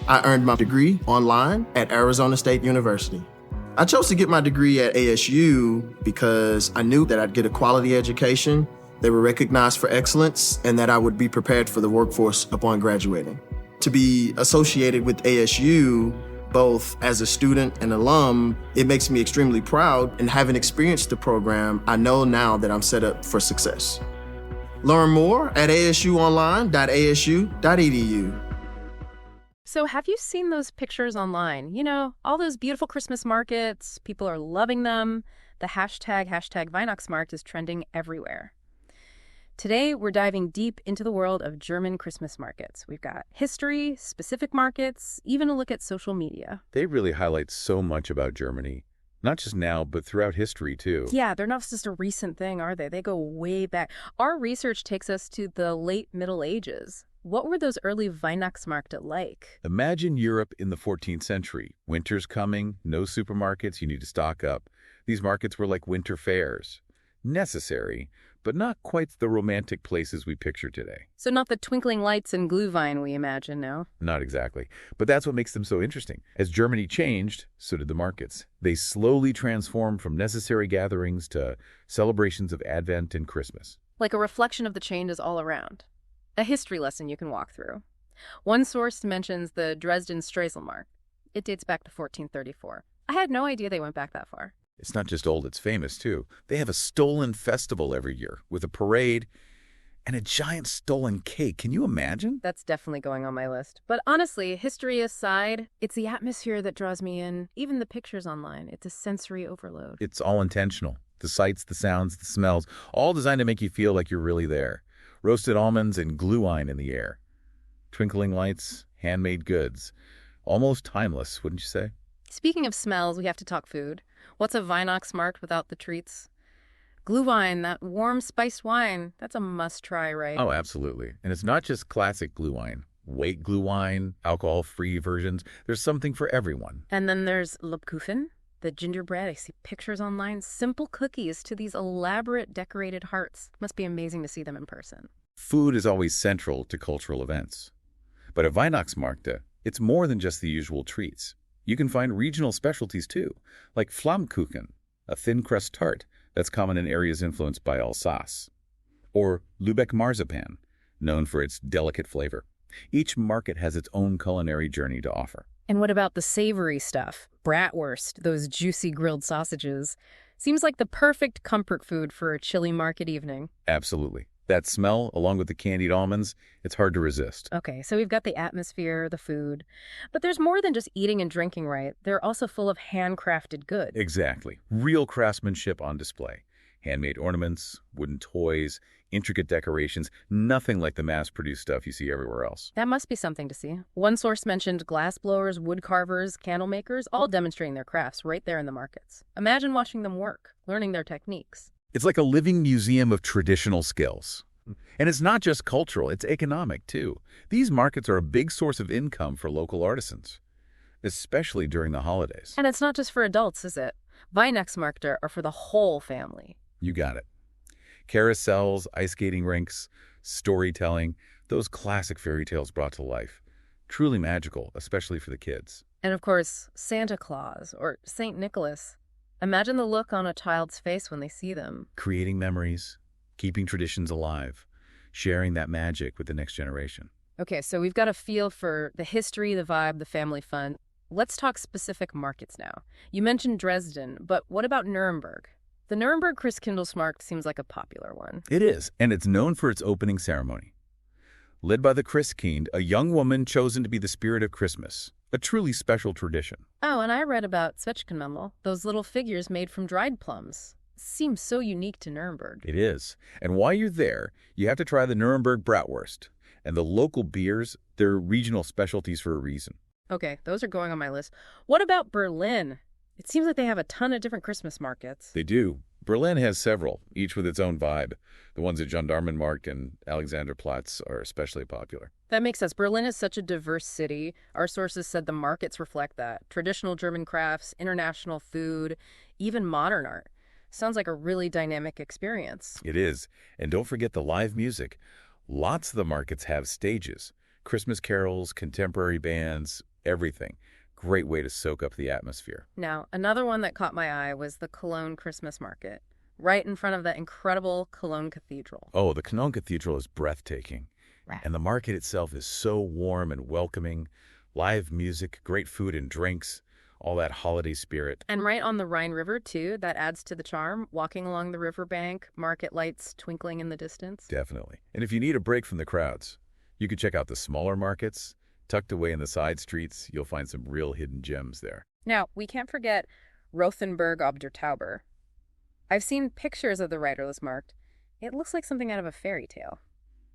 I earned my degree online at Arizona State University. I chose to get my degree at ASU because I knew that I'd get a quality education, they were recognized for excellence, and that I would be prepared for the workforce upon graduating. To be associated with ASU, both as a student and alum, it makes me extremely proud, and having experienced the program, I know now that I'm set up for success. Learn more at asuonline.asu.edu. So have you seen those pictures online? You know, all those beautiful Christmas markets, people are loving them. The hashtag Weihnachtsmarkt is trending everywhere. Today, we're diving deep into the world of German Christmas markets. We've got history, specific markets, even a look at social media. They really highlight so much about Germany, not just now, but throughout history, too. Yeah, they're not just a recent thing, are they? They go way back. Our research takes us to the late Middle Ages. What were those early Weihnachtsmärkte like? Imagine Europe in the 14th century. Winter's coming, no supermarkets, you need to stock up. These markets were like winter fairs. Necessary, but not quite the romantic places we picture today. So not the twinkling lights and Glühwein we imagine, no? Not exactly. But that's what makes them so interesting. As Germany changed, so did the markets. They slowly transformed from necessary gatherings to celebrations of Advent and Christmas. Like a reflection of the changes all around. A history lesson you can walk through. One source mentions the Dresden Strelsalmarkt. It dates back to 1434. I had no idea they went back that far. It's not just old, it's famous, too. They have a stolen festival every year with a parade and a giant stolen cake. Can you imagine? That's definitely going on my list. But honestly, history aside, it's the atmosphere that draws me in. Even the pictures online. It's a sensory overload. It's all intentional. The sights, the sounds, the smells, all designed to make you feel like you're really there. Roasted almonds and Glühwein in the air. Twinkling lights, handmade goods. Almost timeless, wouldn't you say? Speaking of smells, we have to talk food. What's a Weihnachtsmarkt without the treats? Glühwein, that warm spiced wine, that's a must-try, right? Oh, absolutely. And it's not just classic Glühwein. Weight Glühwein, alcohol-free versions. There's something for everyone. And then there's Lebkuchen, the gingerbread. I see pictures online. Simple cookies to these elaborate decorated hearts. Must be amazing to see them in person. Food is always central to cultural events. But at Weihnachtsmärkte, it's more than just the usual treats. You can find regional specialties too, like Flammkuchen, a thin crust tart that's common in areas influenced by Alsace, or Lübeck marzipan, known for its delicate flavor. Each market has its own culinary journey to offer. And what about the savory stuff? Bratwurst, those juicy grilled sausages. Seems like the perfect comfort food for a chilly market evening. Absolutely. That smell, along with the candied almonds, it's hard to resist. Okay, so we've got the atmosphere, the food. But there's more than just eating and drinking, right? They're also full of handcrafted goods. Exactly. Real craftsmanship on display. Handmade ornaments, wooden toys, intricate decorations, nothing like the mass-produced stuff you see everywhere else. That must be something to see. One source mentioned glass blowers, wood carvers, candle makers, all demonstrating their crafts right there in the markets. Imagine watching them work, learning their techniques. It's like a living museum of traditional skills. And it's not just cultural, it's economic too. These markets are a big source of income for local artisans, especially during the holidays. And it's not just for adults, is it? Weihnachtsmärkte are for the whole family. You got it. Carousels, ice skating rinks, storytelling, those classic fairy tales brought to life. Truly magical, especially for the kids. And of course, Santa Claus or St. Nicholas. Imagine the look on a child's face when they see them. Creating memories, keeping traditions alive, sharing that magic with the next generation. Okay, so we've got a feel for the history, the vibe, the family fun. Let's talk specific markets now. You mentioned Dresden, but what about Nuremberg? The Nuremberg Christkindlesmarkt seems like a popular one. It is, and it's known for its opening ceremony. Led by the Christkind, a young woman chosen to be the spirit of Christmas, a truly special tradition. Oh, and I read about Zwetschgenmandel, those little figures made from dried plums. Seems so unique to Nuremberg. It is. And while you're there, you have to try the Nuremberg Bratwurst. And the local beers, they're regional specialties for a reason. Okay, those are going on my list. What about Berlin? It seems like they have a ton of different Christmas markets. They do. Berlin has several, each with its own vibe. The ones at Gendarmenmarkt and Alexanderplatz are especially popular. That makes sense. Berlin is such a diverse city. Our sources said the markets reflect that. Traditional German crafts, international food, even modern art. Sounds like a really dynamic experience. It is. And don't forget the live music. Lots of the markets have stages. Christmas carols, contemporary bands, everything. Great way to soak up the atmosphere. Now, another one that caught my eye was the Cologne Christmas Market, right in front of the incredible Cologne Cathedral. Oh, the Cologne Cathedral is breathtaking. Right. And the market itself is so warm and welcoming. Live music, great food and drinks, all that holiday spirit. And right on the Rhine River, too, that adds to the charm. Walking along the riverbank, market lights twinkling in the distance. Definitely. And if you need a break from the crowds, you could check out the smaller markets. Tucked away in the side streets, you'll find some real hidden gems there. Now, we can't forget Rothenburg ob der Tauber. I've seen pictures of the Riderless Markt. It looks like something out of a fairy tale.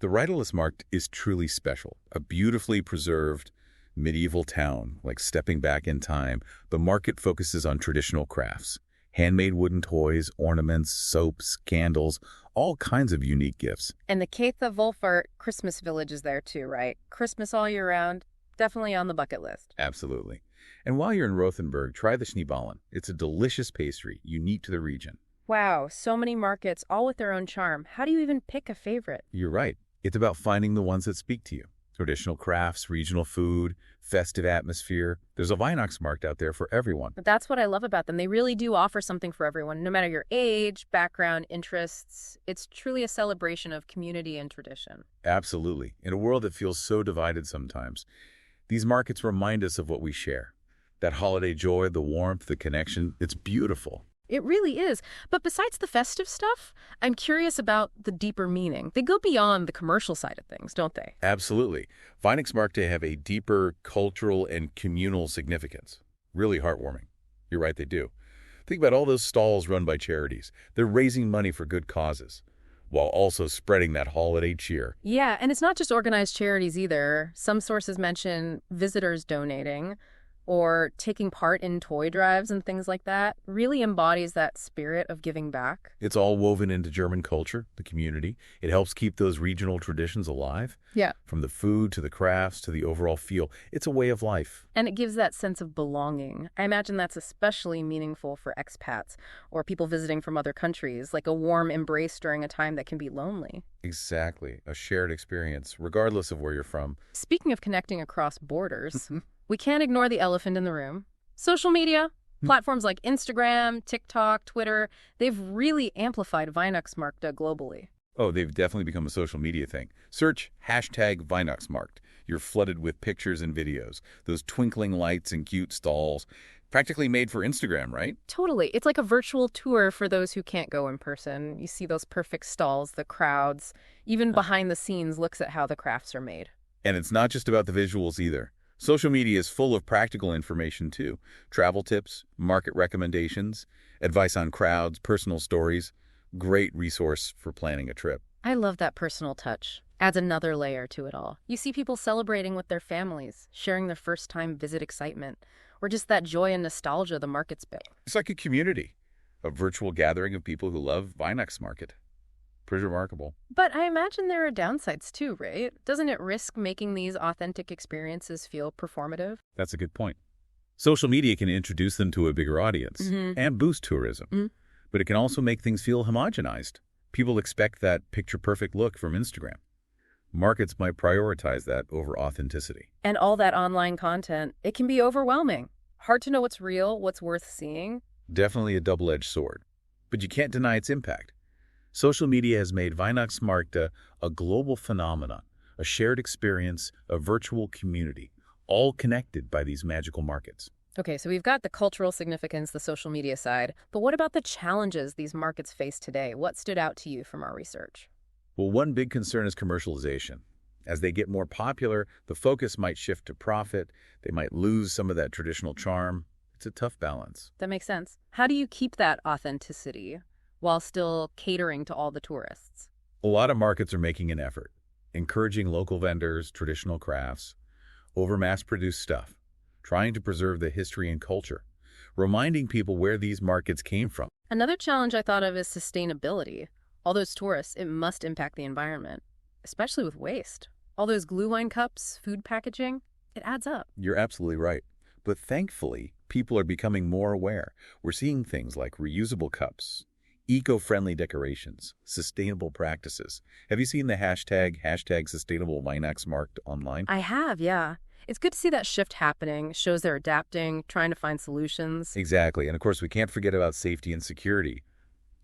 The Riderless Markt is truly special. A beautifully preserved medieval town, like stepping back in time. The market focuses on traditional crafts. Handmade wooden toys, ornaments, soaps, candles, all kinds of unique gifts. And the Keitha Wolfart Christmas Village is there too, right? Christmas all year round. Definitely on the bucket list. Absolutely. And while you're in Rothenburg, try the Schneeballen. It's a delicious pastry, unique to the region. Wow, so many markets, all with their own charm. How do you even pick a favorite? You're right. It's about finding the ones that speak to you. Traditional crafts, regional food, festive atmosphere. There's a Weihnachtsmarkt out there for everyone. But that's what I love about them. They really do offer something for everyone, no matter your age, background, interests. It's truly a celebration of community and tradition. Absolutely. In a world that feels so divided sometimes, these markets remind us of what we share. That holiday joy, the warmth, the connection, it's beautiful. It really is. But besides the festive stuff, I'm curious about the deeper meaning. They go beyond the commercial side of things, don't they? Absolutely. Weihnachtsmärkte have a deeper cultural and communal significance. Really heartwarming. You're right, they do. Think about all those stalls run by charities. They're raising money for good causes, while also spreading that holiday cheer. Yeah, and it's not just organized charities either. Some sources mention visitors donating or taking part in toy drives and things like that. Really embodies that spirit of giving back. It's all woven into German culture, the community. It helps keep those regional traditions alive. Yeah. From the food to the crafts to the overall feel. It's a way of life. And it gives that sense of belonging. I imagine that's especially meaningful for expats or people visiting from other countries, like a warm embrace during a time that can be lonely. Exactly. A shared experience, regardless of where you're from. Speaking of connecting across borders, we can't ignore the elephant in the room. Social media. Platforms like Instagram, TikTok, Twitter, they've really amplified Weihnachtsmärkte globally. Oh, they've definitely become a social media thing. Search #Weihnachtsmarkt. You're flooded with pictures and videos. Those twinkling lights and cute stalls. Practically made for Instagram, right? Totally. It's like a virtual tour for those who can't go in person. You see those perfect stalls, the crowds, even behind the scenes looks at how the crafts are made. And it's not just about the visuals either. Social media is full of practical information too. Travel tips, market recommendations, advice on crowds, personal stories. Great resource for planning a trip. I love that personal touch. Adds another layer to it all. You see people celebrating with their families, sharing their first-time visit excitement, or just that joy and nostalgia the market's built. It's like a community, a virtual gathering of people who love Weihnachtsmarkt. Pretty remarkable. But I imagine there are downsides too, right? Doesn't it risk making these authentic experiences feel performative? That's a good point. Social media can introduce them to a bigger audience and boost tourism, but it can also make things feel homogenized. People expect that picture-perfect look from Instagram. Markets might prioritize that over authenticity. And all that online content, it can be overwhelming. Hard to know what's real, what's worth seeing. Definitely a double-edged sword, but you can't deny its impact. Social media has made Weihnachtsmärkte a global phenomenon, a shared experience, a virtual community, all connected by these magical markets. Okay, so we've got the cultural significance, the social media side, but what about the challenges these markets face today? What stood out to you from our research? Well, one big concern is commercialization. As they get more popular, the focus might shift to profit. They might lose some of that traditional charm. It's a tough balance. That makes sense. How do you keep that authenticity while still catering to all the tourists? A lot of markets are making an effort, encouraging local vendors, traditional crafts, over mass-produced stuff, trying to preserve the history and culture, reminding people where these markets came from. Another challenge I thought of is sustainability. All those tourists, it must impact the environment, especially with waste. All those glue wine cups, food packaging, it adds up. You're absolutely right. But thankfully, people are becoming more aware. We're seeing things like reusable cups, eco-friendly decorations, sustainable practices. Have you seen the #Sustainable Weihnachtsmarkt online? I have, yeah. It's good to see that shift happening. Shows they're adapting, trying to find solutions. Exactly. And of course, we can't forget about safety and security.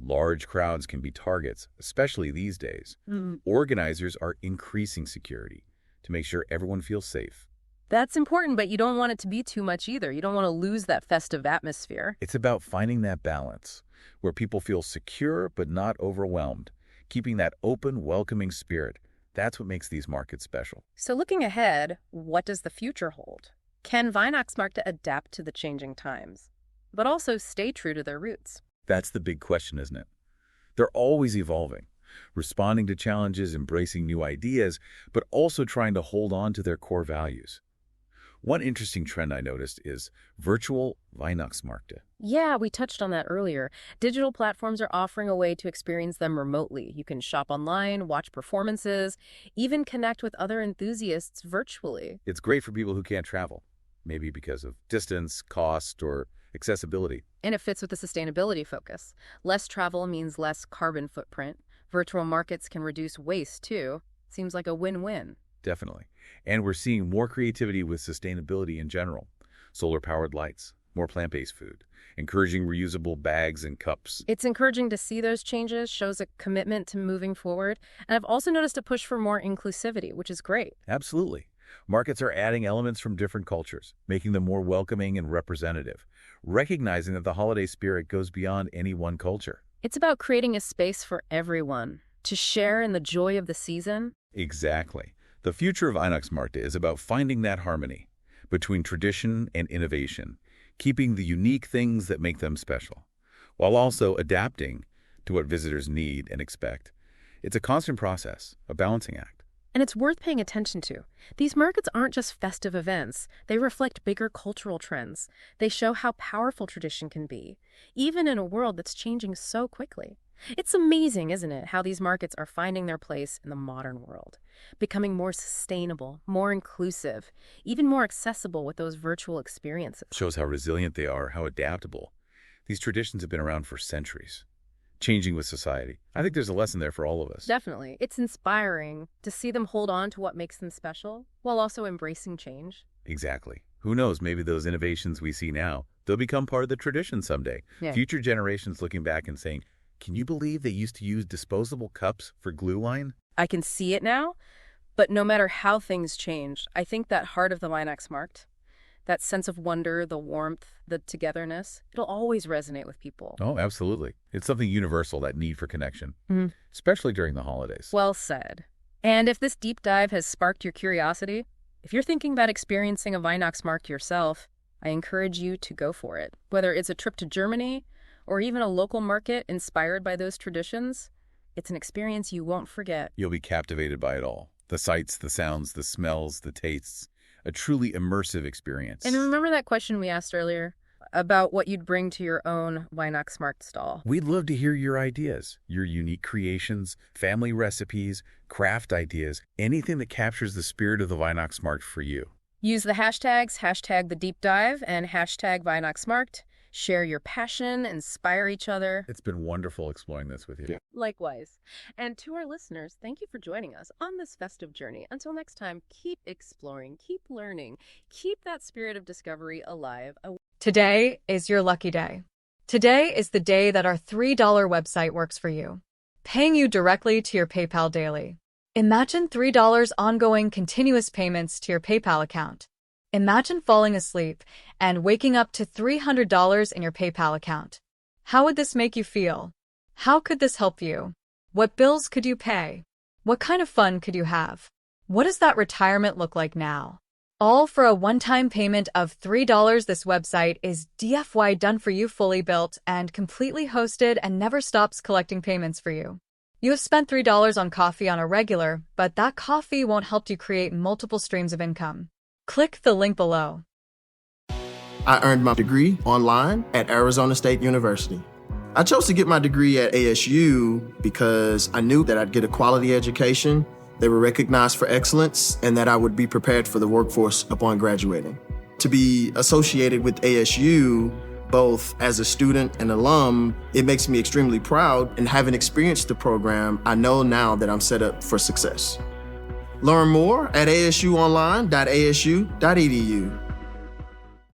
Large crowds can be targets, especially these days. Organizers are increasing security to make sure everyone feels safe. That's important, but you don't want it to be too much either. You don't want to lose that festive atmosphere. It's about finding that balance where people feel secure but not overwhelmed, keeping that open, welcoming spirit. That's what makes these markets special. So looking ahead, what does the future hold? Can Weihnachtsmärkte adapt to the changing times, but also stay true to their roots? That's the big question, isn't it? They're always evolving, responding to challenges, embracing new ideas, but also trying to hold on to their core values. One interesting trend I noticed is virtual Weihnachtsmärkte. Yeah, we touched on that earlier. Digital platforms are offering a way to experience them remotely. You can shop online, watch performances, even connect with other enthusiasts virtually. It's great for people who can't travel, maybe because of distance, cost, or accessibility. And it fits with the sustainability focus. Less travel means less carbon footprint. Virtual markets can reduce waste, too. Seems like a win-win. Definitely. And we're seeing more creativity with sustainability in general. Solar-powered lights, more plant-based food, encouraging reusable bags and cups. It's encouraging to see those changes, shows a commitment to moving forward. And I've also noticed a push for more inclusivity, which is great. Absolutely. Markets are adding elements from different cultures, making them more welcoming and representative, recognizing that the holiday spirit goes beyond any one culture. It's about creating a space for everyone to share in the joy of the season. Exactly. The future of Weihnachtsmärkte is about finding that harmony between tradition and innovation, keeping the unique things that make them special, while also adapting to what visitors need and expect. It's a constant process, a balancing act. And it's worth paying attention to. These markets aren't just festive events. They reflect bigger cultural trends. They show how powerful tradition can be, even in a world that's changing so quickly. It's amazing, isn't it, how these markets are finding their place in the modern world, becoming more sustainable, more inclusive, even more accessible with those virtual experiences. Shows how resilient they are, how adaptable. These traditions have been around for centuries, changing with society. I think there's a lesson there for all of us. Definitely. It's inspiring to see them hold on to what makes them special while also embracing change. Exactly. Who knows, maybe those innovations we see now, they'll become part of the tradition someday. Yeah. Future generations looking back and saying, can you believe they used to use disposable cups for glue line? I can see it now, but no matter how things change, I think that heart of the Weihnachtsmarkt, that sense of wonder, the warmth, the togetherness, it'll always resonate with people. Oh, absolutely. It's something universal, that need for connection, especially during the holidays. Well said. And if this deep dive has sparked your curiosity, if you're thinking about experiencing a Weihnachtsmarkt yourself, I encourage you to go for it. Whether it's a trip to Germany or even a local market inspired by those traditions, it's an experience you won't forget. You'll be captivated by it all. The sights, the sounds, the smells, the tastes. A truly immersive experience. And remember that question we asked earlier about what you'd bring to your own Weihnachtsmarkt stall? We'd love to hear your ideas, your unique creations, family recipes, craft ideas, anything that captures the spirit of the Weihnachtsmarkt for you. Use the hashtags, hashtag the deep dive and hashtag Weihnachtsmarkt. Share your passion, inspire each other. It's been wonderful exploring this with you. Yeah. Likewise. And to our listeners, thank you for joining us on this festive journey. Until next time, keep exploring, keep learning, keep that spirit of discovery alive. Today is your lucky day. Today is the day that our $3 website works for you, paying you directly to your PayPal daily. Imagine $3 ongoing continuous payments to your PayPal account. Imagine falling asleep and waking up to $300 in your PayPal account. How would this make you feel? How could this help you? What bills could you pay? What kind of fun could you have? What does that retirement look like now? All for a one-time payment of $3. This website is DFY done for you, fully built and completely hosted, and never stops collecting payments for you. You have spent $3 on coffee on a regular, but that coffee won't help you create multiple streams of income. Click the link below. I earned my degree online at Arizona State University. I chose to get my degree at ASU because I knew that I'd get a quality education, they were recognized for excellence, and that I would be prepared for the workforce upon graduating. To be associated with ASU, both as a student and alum, it makes me extremely proud, and having experienced the program, I know now that I'm set up for success. Learn more at asuonline.asu.edu.